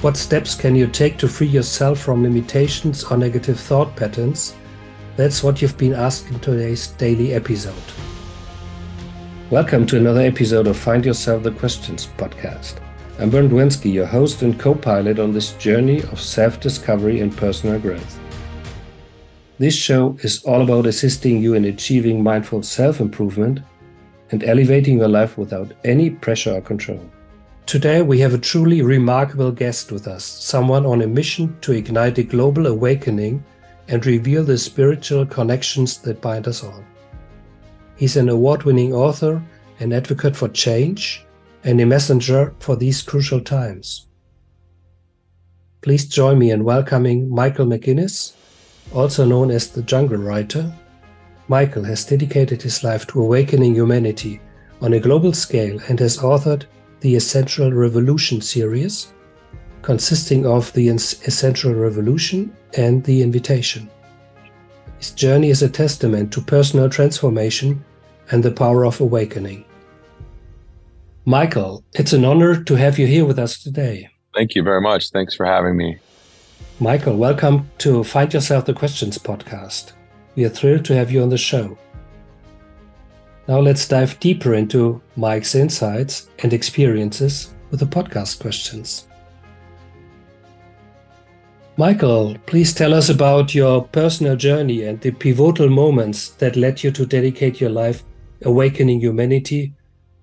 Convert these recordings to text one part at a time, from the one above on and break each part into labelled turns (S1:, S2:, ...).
S1: What steps can you take to free yourself from limitations or negative thought patterns? That's what you've been asked in today's daily episode. Welcome to another episode of Find Yourself the Questions podcast. I'm Bernd Wenske, your host and co-pilot on this journey of self-discovery and personal growth. This show is all about assisting you in achieving mindful self-improvement and elevating your life without any pressure or control. Today we have a truly remarkable guest with us, someone on a mission to ignite a global awakening and reveal the spiritual connections that bind us all. He's an award-winning author, an advocate for change, and a messenger for these crucial times. Please join me in welcoming Michael McGinnis, also known as the Jungle Writer. Michael has dedicated his life to awakening humanity on a global scale and has authored the Essential Revolution series, consisting of the Essential Revolution and the Invitation. His journey is a testament to personal transformation and the power of awakening. Michael, it's an honor to have you here with us today.
S2: Thank you very much. Thanks for having me.
S1: Michael, welcome to Find Yourself the Questions podcast. We are thrilled to have you on the show. Now let's dive deeper into Mike's insights and experiences with the podcast questions. Michael, please tell us about your personal journey and the pivotal moments that led you to dedicate your life awakening humanity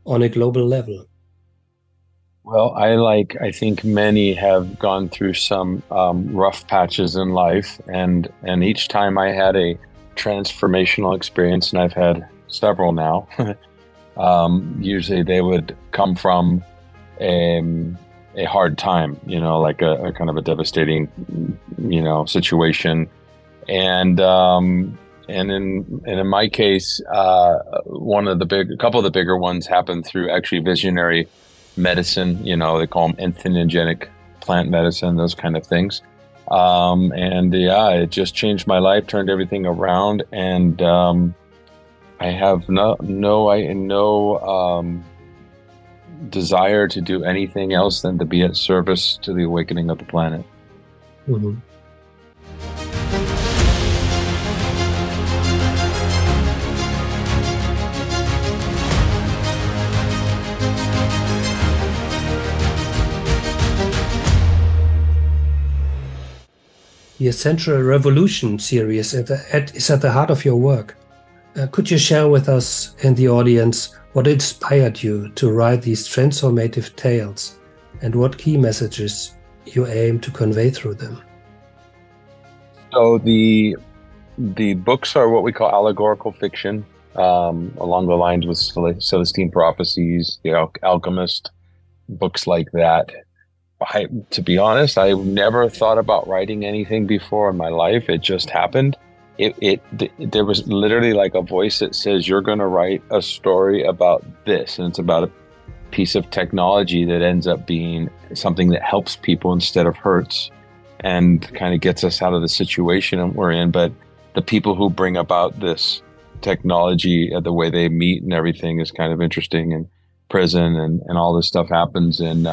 S1: on a global level.
S2: Well, I think many have gone through some rough patches in life, and each time I had a transformational experience, and I've had several now. Usually they would come from a hard time, like a kind of a devastating, situation, and in my case, a couple of the bigger ones happened through actually visionary medicine. They call them entheogenic plant medicine, those kind of things. It just changed my life, turned everything around, and I have no desire to do anything else than to be at service to the awakening of the planet.
S1: Mm-hmm. The Essential Revolution series is at the heart of your work. Could you share with us and the audience what inspired you to write these transformative tales and what key messages you aim to convey through them?
S2: So the books are what we call allegorical fiction, along the lines with Celestine Prophecies, The Alchemist, books like that. To be honest, I never thought about writing anything before in my life. It just happened. There was literally like a voice that says, you're going to write a story about this. And it's about a piece of technology that ends up being something that helps people instead of hurts, and kind of gets us out of the situation we're in. But the people who bring about this technology, the way they meet and everything is kind of interesting, in prison and all this stuff happens. And,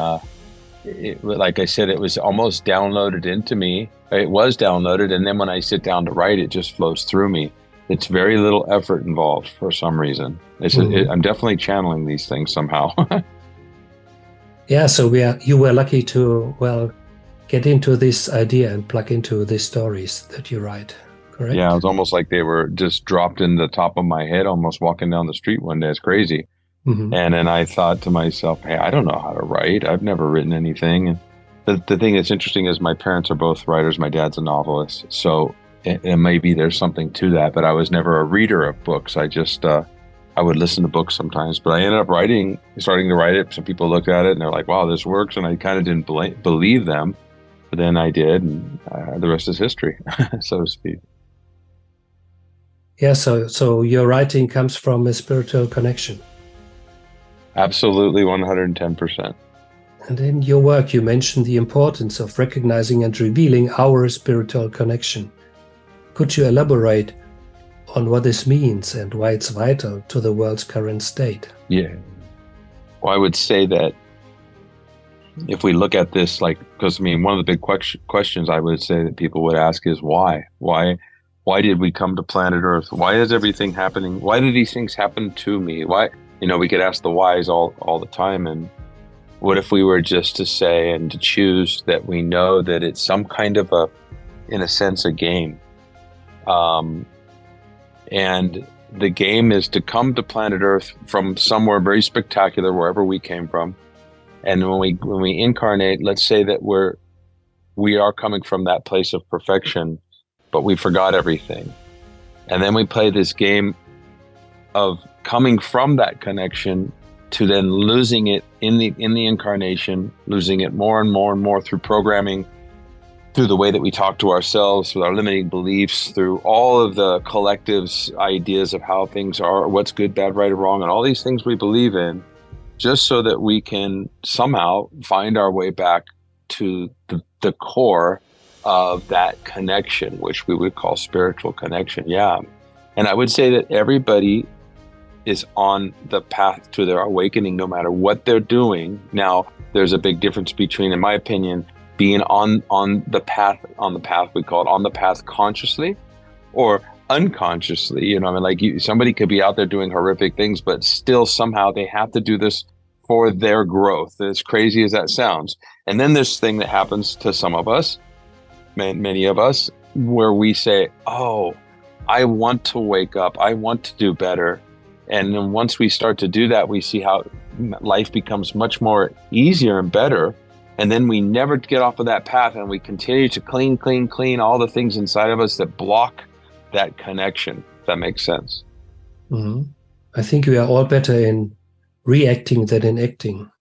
S2: like I said, it was almost downloaded into me. It was downloaded, and then when I sit down to write, it just flows through me. It's very little effort involved for some reason. I'm definitely channeling these things somehow.
S1: Yeah, so you were lucky to, get into this idea and plug into these stories that you write, correct?
S2: Yeah, it was almost like they were just dropped in the top of my head, almost walking down the street one day. It's crazy. Mm-hmm. And then I thought to myself, hey, I don't know how to write. I've never written anything. And the thing that's interesting is my parents are both writers. My dad's a novelist. So and maybe there's something to that, but I was never a reader of books. I just, I would listen to books sometimes, but I ended up starting to write it. Some people looked at it and they're like, wow, this works. And I kind of didn't believe them, but then I did. And the rest is history, so to speak.
S1: Yeah. So your writing comes from a spiritual connection.
S2: Absolutely, 110%.
S1: And in your work, you mentioned the importance of recognizing and revealing our spiritual connection. Could you elaborate on what this means and why it's vital to the world's current state?
S2: Yeah. Well, I would say that if we look at this, like, because I mean, one of the big questions I would say that people would ask is why? Why did we come to planet Earth? Why is everything happening? Why do these things happen to me? Why, we could ask the whys all the time. And what if we were just to say and to choose that we know that it's some kind of in a sense, a game. And the game is to come to planet Earth from somewhere very spectacular, wherever we came from. And when we incarnate, let's say that we are coming from that place of perfection, but we forgot everything. And then we play this game of coming from that connection to then losing it in the incarnation, losing it more and more and more through programming, through the way that we talk to ourselves, through our limiting beliefs, through all of the collective's ideas of how things are, what's good, bad, right, or wrong, and all these things we believe in, just so that we can somehow find our way back to the core of that connection, which we would call spiritual connection. Yeah. And I would say that everybody is on the path to their awakening, no matter what they're doing. Now, there's a big difference between, in my opinion, being on the path, we call it on the path consciously or unconsciously. Like somebody could be out there doing horrific things, but still somehow they have to do this for their growth, as crazy as that sounds. And then this thing that happens to some of us, many of us, where we say, oh, I want to wake up, I want to do better. And then once we start to do that, we see how life becomes much more easier and better. And then we never get off of that path, and we continue to clean all the things inside of us that block that connection, if that makes sense.
S1: Mm-hmm. I think we are all better in reacting than in acting.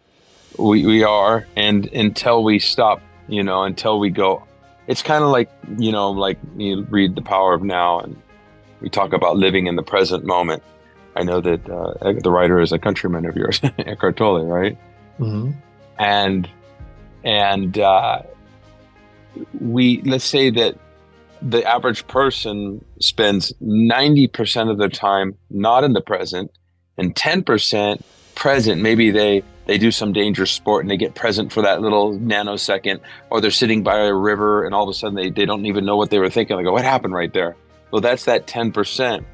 S2: We are, and until we stop, until we go, it's kind of like, like you read The Power of Now, and we talk about living in the present moment. I know that the writer is a countryman of yours, Eckhart Tolle, right?
S1: Mm-hmm.
S2: And let's say that the average person spends 90% of their time not in the present and 10% present. Maybe they do some dangerous sport and they get present for that little nanosecond, or they're sitting by a river and all of a sudden they don't even know what they were thinking. They go, what happened right there? Well, that's that 10%.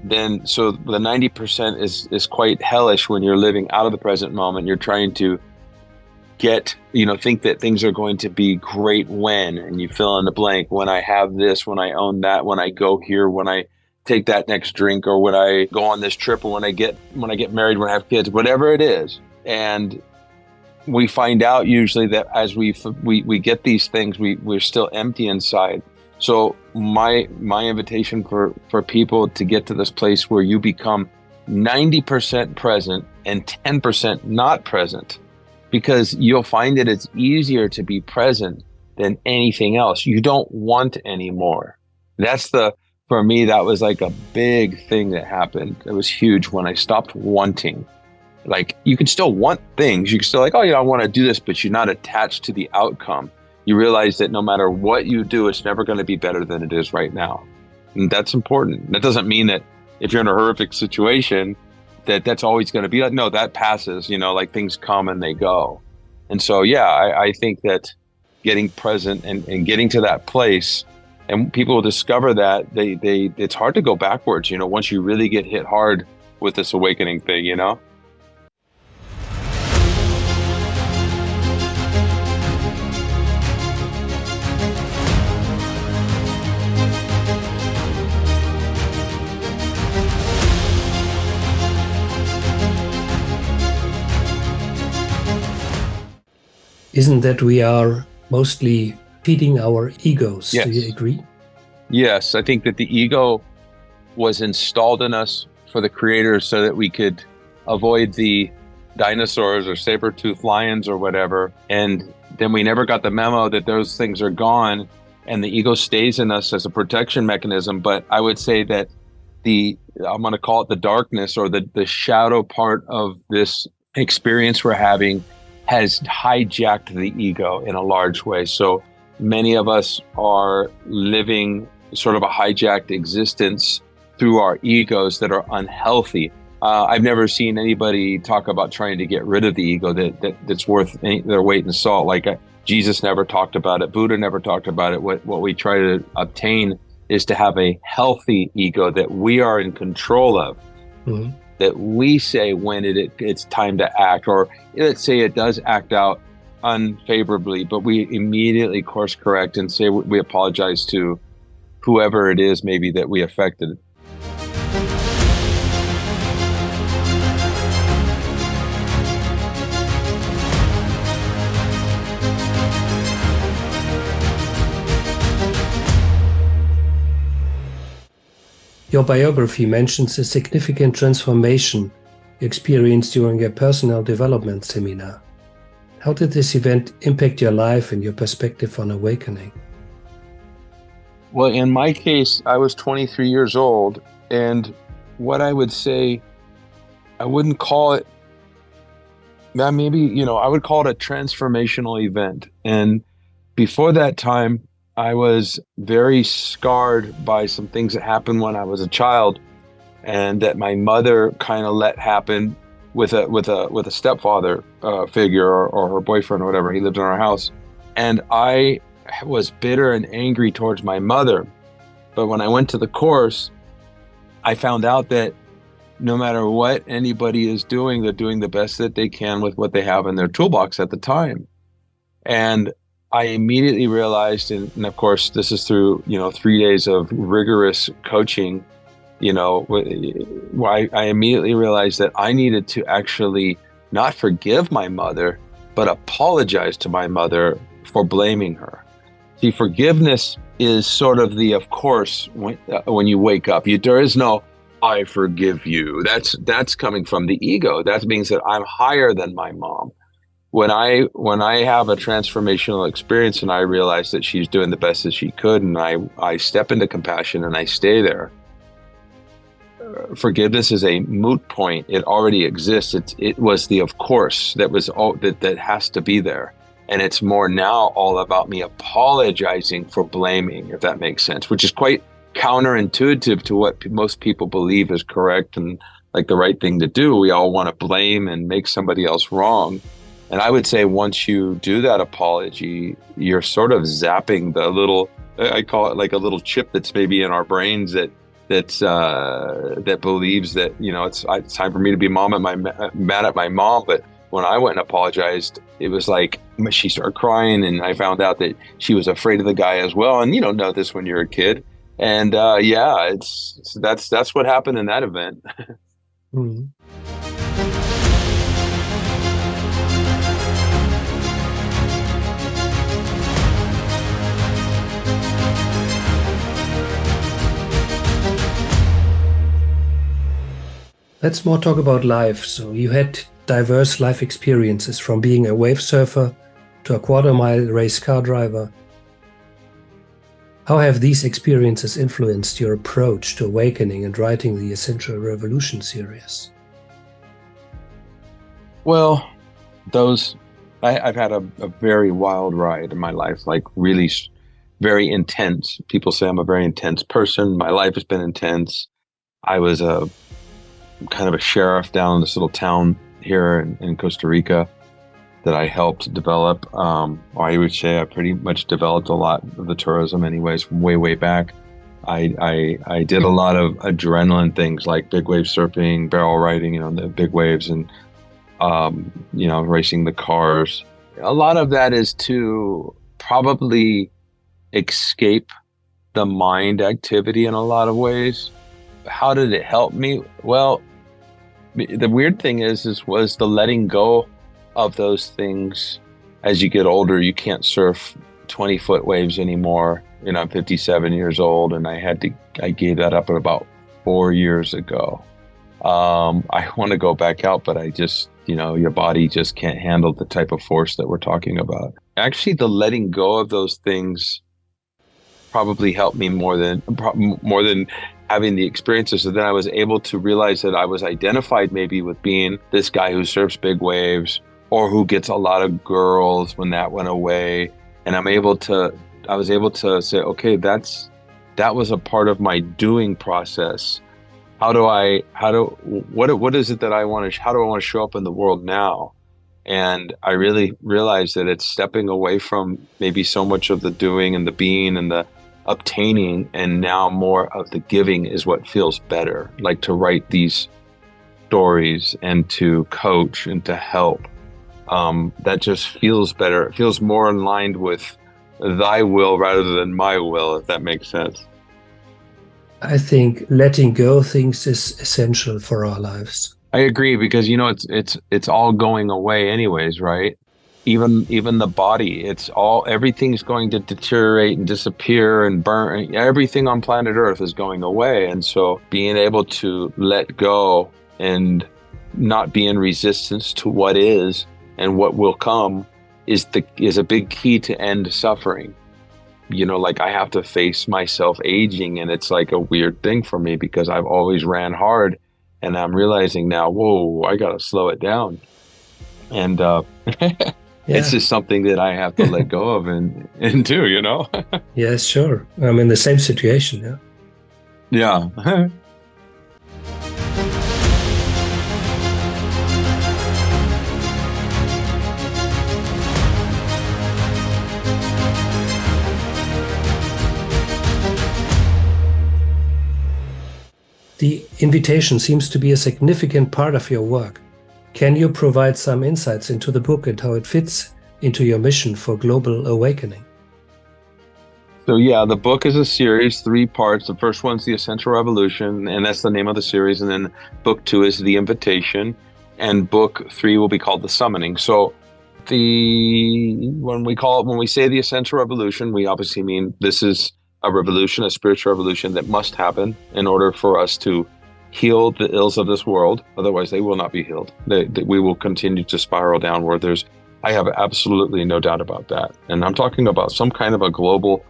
S2: Then, so the 90% is quite hellish when you're living out of the present moment. You're trying to think that things are going to be great and you fill in the blank, when I have this, when I own that, when I go here, when I take that next drink, or when I go on this trip, or when I get married, when I have kids, whatever it is. And we find out usually that as we get these things, we're still empty inside. So my invitation for people to get to this place where you become 90% present and 10% not present, because you'll find that it's easier to be present than anything else. You don't want anymore. For me, that was like a big thing that happened. It was huge when I stopped wanting. Like, you can still want things. You can still like, oh, I want to do this, but you're not attached to the outcome. You realize that no matter what you do, it's never going to be better than it is right now. And that's important. That doesn't mean that if you're in a horrific situation, that's always going to be like, no, that passes, like things come and they go. And so, yeah, I think that getting present and getting to that place, and people will discover that it's hard to go backwards, once you really get hit hard with this awakening thing,
S1: Isn't that we are mostly feeding our egos?
S2: Yes.
S1: Do you agree?
S2: Yes, I think that the ego was installed in us for the creator so that we could avoid the dinosaurs or saber-toothed lions or whatever. And then we never got the memo that those things are gone, and the ego stays in us as a protection mechanism. But I would say that I'm going to call it the darkness, or the shadow part of this experience we're having, has hijacked the ego in a large way. So many of us are living sort of a hijacked existence through our egos that are unhealthy. I've never seen anybody talk about trying to get rid of the ego that's worth their weight in salt. Like Jesus never talked about it. Buddha never talked about it. What we try to obtain is to have a healthy ego that we are in control of. Mm-hmm. That we say when it's time to act, or let's say it does act out unfavorably, but we immediately course correct and say we apologize to whoever it is maybe that we affected.
S1: Your biography mentions a significant transformation you experienced during a personal development seminar. How did this event impact your life and your perspective on awakening?
S2: Well, in my case, I was 23 years old, and what I would say, I wouldn't call it, maybe, I would call it a transformational event. And before that time, I was very scarred by some things that happened when I was a child, and that my mother kind of let happen with a stepfather figure or her boyfriend or whatever. He lived in our house, and I was bitter and angry towards my mother. But when I went to the course, I found out that no matter what anybody is doing, they're doing the best that they can with what they have in their toolbox at the time. And I immediately realized, and of course, this is through, 3 days of rigorous coaching, I immediately realized that I needed to actually not forgive my mother, but apologize to my mother for blaming her. See, forgiveness is sort of of course, when you wake up, there is no, I forgive you. That's coming from the ego. That means that I'm higher than my mom. When I have a transformational experience and I realize that she's doing the best that she could, and I step into compassion and I stay there, forgiveness is a moot point. It already exists. It was the of course that was all that has to be there. And it's more now all about me apologizing for blaming, if that makes sense, which is quite counterintuitive to what most people believe is correct and like the right thing to do. We all want to blame and make somebody else wrong. And I would say once you do that apology, you're sort of zapping the little, I call it like a little chip that's maybe in our brains that believes that, it's time for me to be mad at my mom. But when I went and apologized, it was like she started crying, and I found out that she was afraid of the guy as well. And you don't know this when you're a kid. And that's what happened in that event. Mm-hmm.
S1: Let's more talk about life. So you had diverse life experiences, from being a wave surfer to a quarter-mile race car driver. How have these experiences influenced your approach to awakening and writing the Essential Revolution series?
S2: Well, I've had a very wild ride in my life, like really very intense. People say I'm a very intense person. My life has been intense. I was kind of a sheriff down in this little town here in Costa Rica that I helped develop. I would say I pretty much developed a lot of the tourism anyways from way back. I did a lot of adrenaline things like big wave surfing, barrel riding, the big waves, and racing the cars. A lot of that is to probably escape the mind activity in a lot of ways. How did it help me? Well, the weird thing was the letting go of those things. As you get older, you can't surf 20-foot waves anymore. I'm 57 years old, and I gave that up about 4 years ago. I want to go back out, but I just, your body just can't handle the type of force that we're talking about. Actually, the letting go of those things probably helped me more than having the experiences. So then I was able to realize that I was identified maybe with being this guy who surfs big waves or who gets a lot of girls when that went away. And I was able to say, okay, that was a part of my doing process. what is it that how do I want to show up in the world now? And I really realized that it's stepping away from maybe so much of the doing and the being and the obtaining, and now more of the giving is what feels better. Like to write these stories and to coach and to help. That just feels better. It feels more aligned with thy will rather than my will, if that makes sense.
S1: I think letting go things is essential for our lives.
S2: I agree, because it's all going away anyways, right? Even the body, everything's going to deteriorate and disappear and burn. Everything on planet Earth is going away, and so being able to let go and not be in resistance to what is and what will come is a big key to end suffering. Like I have to face myself aging, and it's like a weird thing for me because I've always ran hard, and I'm realizing now, whoa, I gotta slow it down. And it's just something that I have to let go of and do,
S1: Yes, sure. I'm in the same situation.
S2: Yeah.
S1: The invitation seems to be a significant part of your work. Can you provide some insights into the book and how it fits into your mission for global awakening?
S2: So yeah, the book is a series, 3 parts. The first one's The Essential Revolution, and that's the name of the series. And then book 2 is The Invitation, and book 3 will be called The Summoning. So when we say The Essential Revolution, we obviously mean this is a revolution, a spiritual revolution that must happen in order for us to heal the ills of this world. Otherwise, they will not be healed. We will continue to spiral downward. I have absolutely no doubt about that. And I'm talking about some kind of a global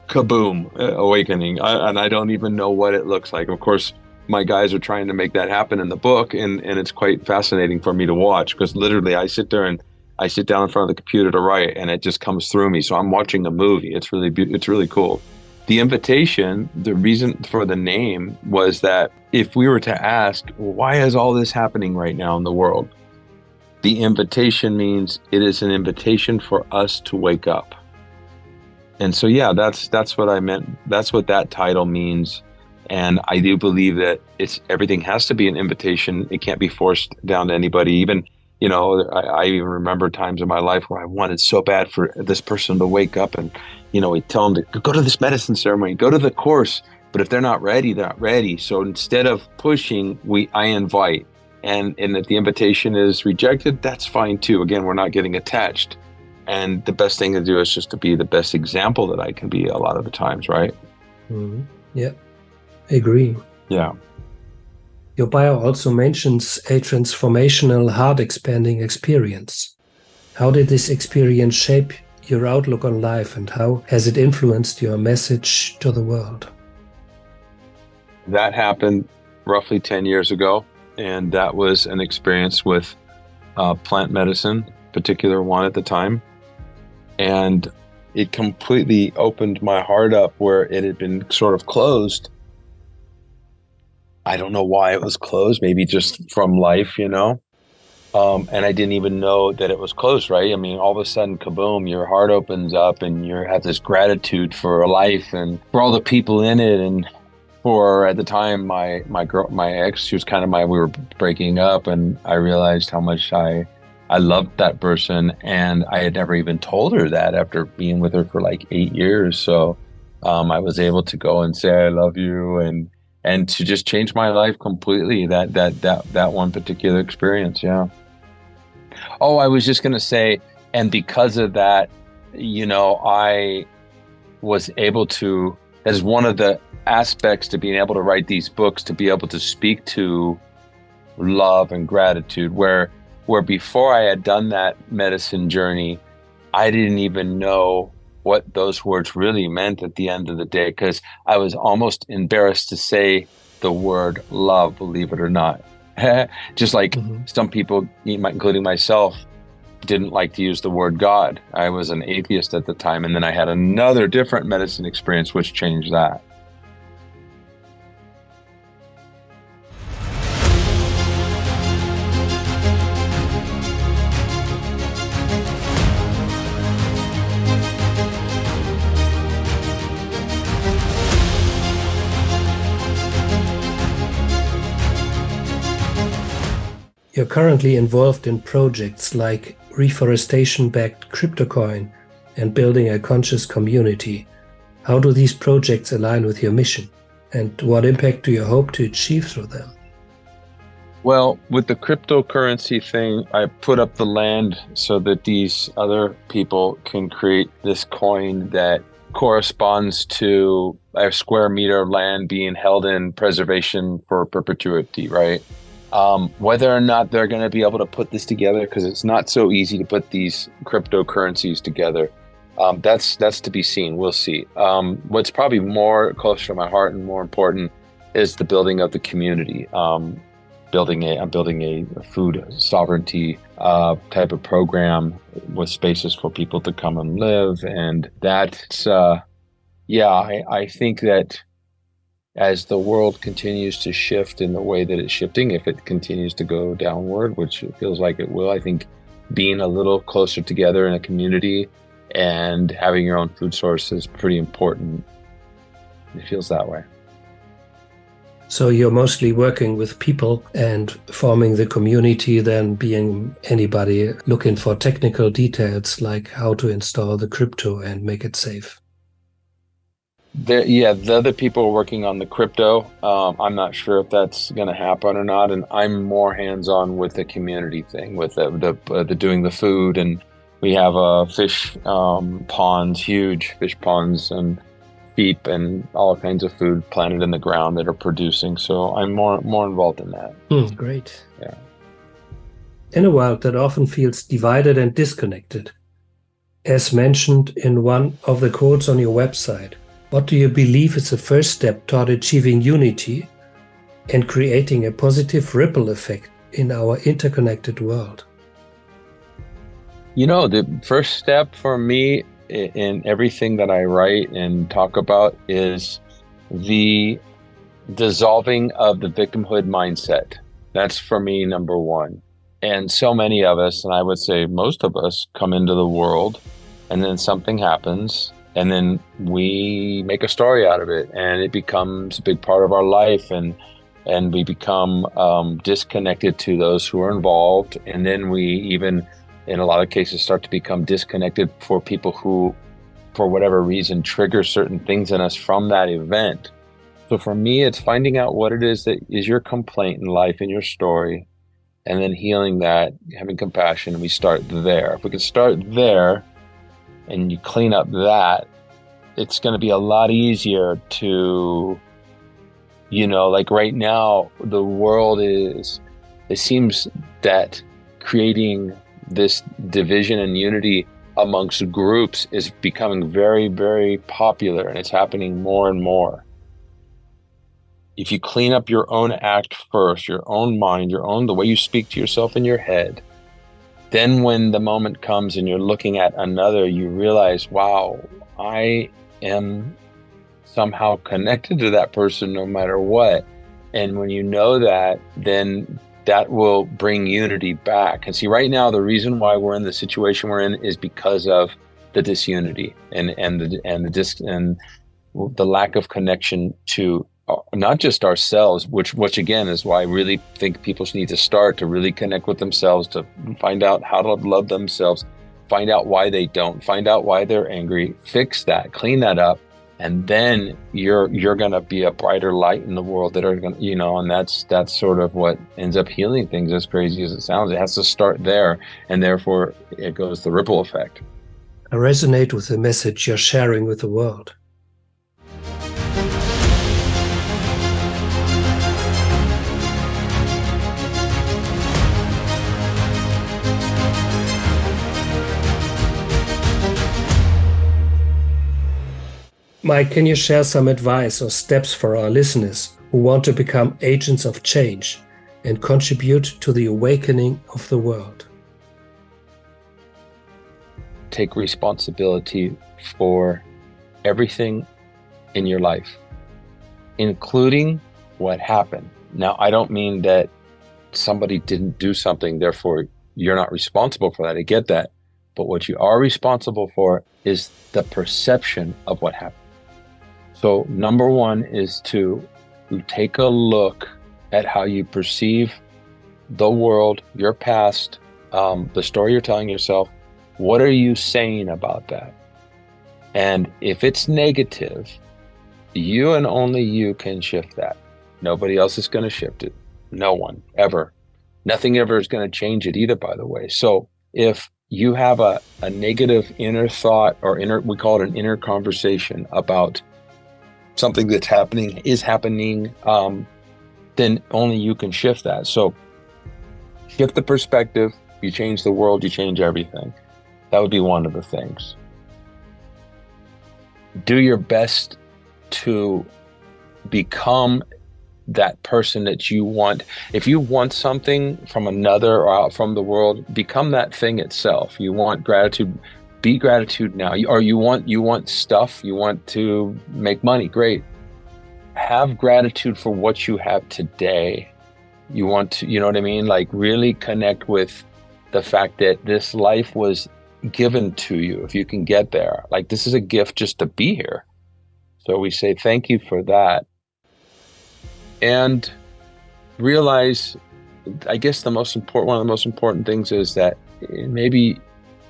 S2: kaboom awakening. And I don't even know what it looks like. Of course, my guys are trying to make that happen in the book. And it's quite fascinating for me to watch, because literally I sit down in front of the computer to write, and it just comes through me. So I'm watching a movie. It's really cool. The invitation, the reason for the name was that if we were to ask, why is all this happening right now in the world? The invitation means it is an invitation for us to wake up. And so, yeah, that's what I meant. That's what that title means. And I do believe that everything has to be an invitation. It can't be forced down to anybody. Even, I even remember times in my life where I wanted so bad for this person to wake up, and, we tell them to go to this medicine ceremony, go to the course. But if they're not ready, they're not ready. So instead of pushing, I invite. And if the invitation is rejected, that's fine too. Again, we're not getting attached. And the best thing to do is just to be the best example that I can be a lot of the times, right?
S1: Mm-hmm. Yeah, agree.
S2: Yeah.
S1: Your bio also mentions a transformational, heart-expanding experience. How did this experience shape your outlook on life, and how has it influenced your message to the world?
S2: That happened roughly 10 years ago, and that was an experience with plant medicine, particular one at the time. And it completely opened my heart up where it had been sort of closed. I don't know why it was closed, maybe just from life, and I didn't even know that it was closed, right? I mean, all of a sudden, kaboom, your heart opens up and you have this gratitude for life and for all the people in it. And for, at the time, my ex, she was kind of we were breaking up, and I realized how much I loved that person, and I had never even told her that after being with her for like 8 years. So I was able to go and say, I love you, and to just change my life completely, that one particular experience. Yeah. Oh, I was just going to say, and because of that, I was able to, as one of the aspects to being able to write these books, to be able to speak to love and gratitude, where before I had done that medicine journey, I didn't even know what those words really meant at the end of the day, because I was almost embarrassed to say the word love, believe it or not. Just like some people, including myself, didn't like to use the word God. I was an atheist at the time, and then I had another different medicine experience which changed that.
S1: You're currently involved in projects like reforestation-backed cryptocoin and building a conscious community. How do these projects align with your mission? And what impact do you hope to achieve through them?
S2: Well, with the cryptocurrency thing, I put up the land so that these other people can create this coin that corresponds to a square meter of land being held in preservation for perpetuity, right? Whether or not they're going to be able to put this together, because it's not so easy to put these cryptocurrencies together. That's to be seen. We'll see. What's probably more close to my heart and more important is the building of the community. I'm building a food sovereignty type of program with spaces for people to come and live, and that's I think that as the world continues to shift in the way that it's shifting, if it continues to go downward, which it feels like it will, I think being a little closer together in a community and having your own food source is pretty important. It feels that way.
S1: So you're mostly working with people and forming the community, then being anybody looking for technical details like how to install the crypto and make it safe.
S2: The other people working on the crypto, I'm not sure if that's going to happen or not, and I'm more hands-on with the community thing, with the doing the food, and we have fish ponds, huge fish ponds, and sheep, and all kinds of food planted in the ground that are producing. So I'm more involved in that.
S1: Great.
S2: Yeah.
S1: In a world that often feels divided and disconnected, as mentioned in one of the quotes on your website, what do you believe is the first step toward achieving unity and creating a positive ripple effect in our interconnected world?
S2: You know, the first step for me in everything that I write and talk about is the dissolving of the victimhood mindset. That's for me number one. And so many of us, and I would say most of us, come into the world and then something happens, and then we make a story out of it, and it becomes a big part of our life, and we become disconnected to those who are involved. And then we even, in a lot of cases, start to become disconnected for people who, for whatever reason, trigger certain things in us from that event. So for me, it's finding out what it is that is your complaint in life, in your story, and then healing that, having compassion, and we start there. If we can start there and you clean up that, it's going to be a lot easier to, like right now, the world it seems that creating this division and unity amongst groups is becoming very, very popular, and it's happening more and more. If you clean up your own act first, your own mind, the way you speak to yourself in your head, then when the moment comes and you're looking at another, you realize, wow, I am somehow connected to that person no matter what. And when you know that, then that will bring unity back. And see, right now, the reason why we're in the situation we're in is because of the disunity and the lack of connection to not just ourselves, which again is why I really think people need to start to really connect with themselves, to find out how to love themselves, find out why they don't, find out why they're angry, fix that, clean that up, and then you're gonna be a brighter light in the world that are gonna, and that's sort of what ends up healing things. As crazy as it sounds, it has to start there, and therefore it goes the ripple effect.
S1: I resonate with the message you're sharing with the world. Mike, can you share some advice or steps for our listeners who want to become agents of change and contribute to the awakening of the world?
S2: Take responsibility for everything in your life, including what happened. Now, I don't mean that somebody didn't do something, therefore you're not responsible for that. I get that. But what you are responsible for is the perception of what happened. So number one is to take a look at how you perceive the world, your past, the story you're telling yourself. What are you saying about that? And if it's negative, you and only you can shift that. Nobody else is going to shift it. No one, ever. Nothing ever is going to change it either, by the way. So if you have a negative inner thought, or we call it an inner conversation about something that's happening, then only you can shift that. So shift the perspective, you change the world, you change everything. That would be one of the things. Do your best to become that person that you want. If you want something from another or out from the world, become that thing itself. You want gratitude, be gratitude now. Or you want stuff, you want to make money, great. Have gratitude for what you have today. You want to, you know what I mean? Like really connect with the fact that this life was given to you. If you can get there, like this is a gift just to be here. So we say thank you for that. And realize, I guess one of the most important things is that maybe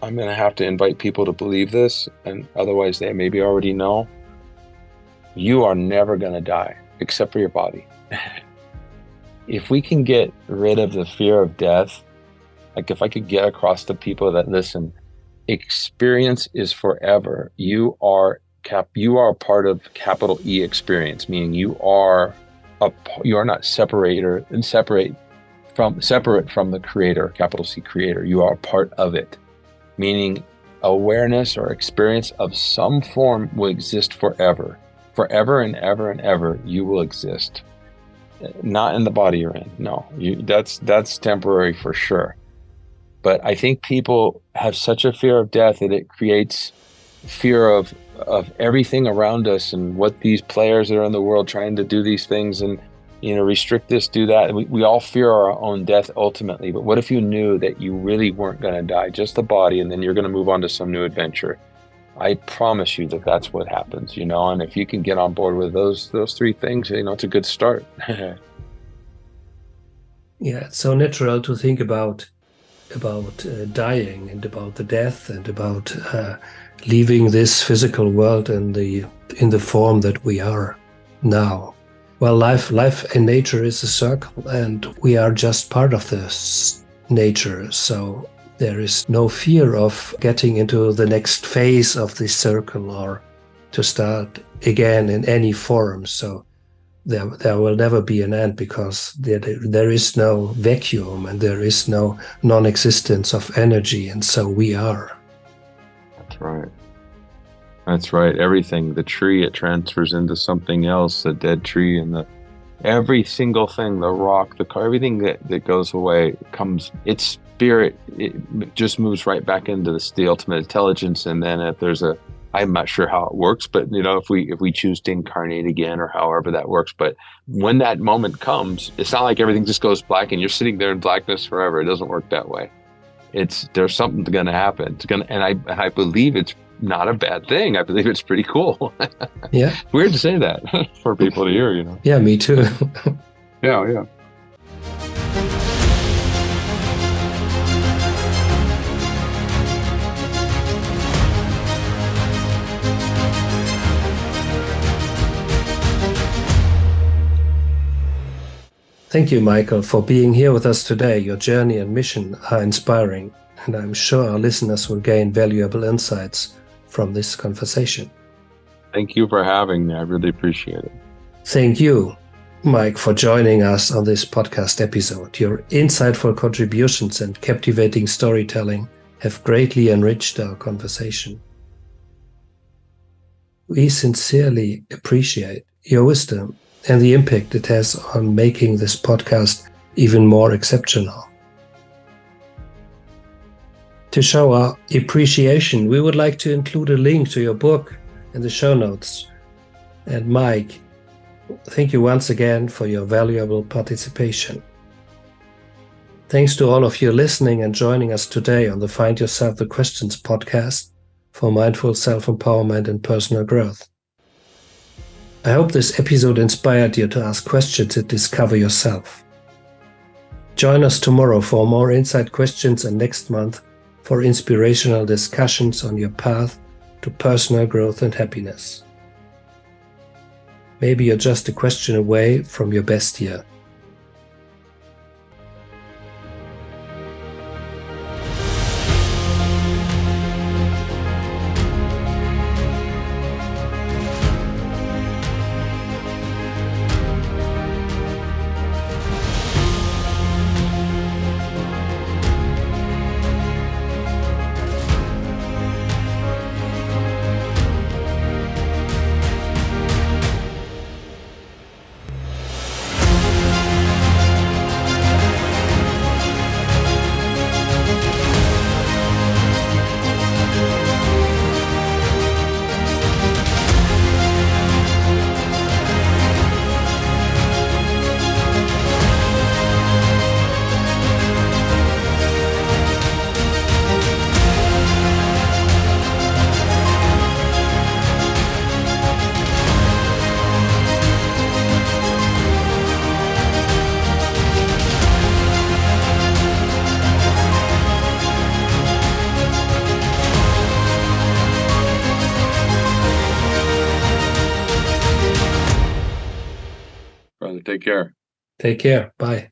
S2: I'm going to have to invite people to believe this, and otherwise they maybe already know. You are never going to die, except for your body. If we can get rid of the fear of death, like if I could get across to people that, listen, experience is forever. You are a part of capital E experience, meaning you are not separate from the creator, capital C creator. You are a part of it, meaning awareness or experience of some form will exist forever. Forever and ever and ever, you will exist. Not in the body you're in. No, that's temporary for sure. But I think people have such a fear of death that it creates fear of everything around us and what these players that are in the world trying to do these things and, restrict this, do that. We all fear our own death ultimately. But what if you knew that you really weren't going to die, just the body, and then you're going to move on to some new adventure? I promise you that that's what happens, and if you can get on board with those three things, it's a good start.
S1: Yeah, it's so natural to think about dying and about the death and about leaving this physical world in the form that we are now. Well, life in nature is a circle, and we are just part of this nature. So there is no fear of getting into the next phase of this circle or to start again in any form. So there will never be an end, because there is no vacuum and there is no non-existence of energy, and so we are.
S2: That's right. Everything, the tree, it transfers into something else, the dead tree, and every single thing, the rock, the car, everything that goes away comes, its spirit, it just moves right back into the ultimate intelligence. And then if there's I'm not sure how it works, but if we choose to incarnate again, or however that works, but when that moment comes, it's not like everything just goes black and you're sitting there in blackness forever. It doesn't work that way. There's something going to happen. And I believe it's not a bad thing. I believe it's pretty cool.
S1: Yeah.
S2: Weird to say that for people to hear,
S1: Yeah, me too.
S2: Yeah.
S1: Thank you, Michael, for being here with us today. Your journey and mission are inspiring, and I'm sure our listeners will gain valuable insights from this conversation.
S2: Thank you for having me. I really appreciate it.
S1: Thank you, Mike, for joining us on this podcast episode. Your insightful contributions and captivating storytelling have greatly enriched our conversation. We sincerely appreciate your wisdom and the impact it has on making this podcast even more exceptional. To show our appreciation, we would like to include a link to your book in the show notes. And Mike, thank you once again for your valuable participation. Thanks to all of you listening and joining us today on the Find Yourself the Questions podcast for mindful self-empowerment and personal growth. I hope this episode inspired you to ask questions and discover yourself. Join us tomorrow for more insight questions and next month for inspirational discussions on your path to personal growth and happiness. Maybe you're just a question away from your best year.
S2: Brother, take care.
S1: Take care. Bye.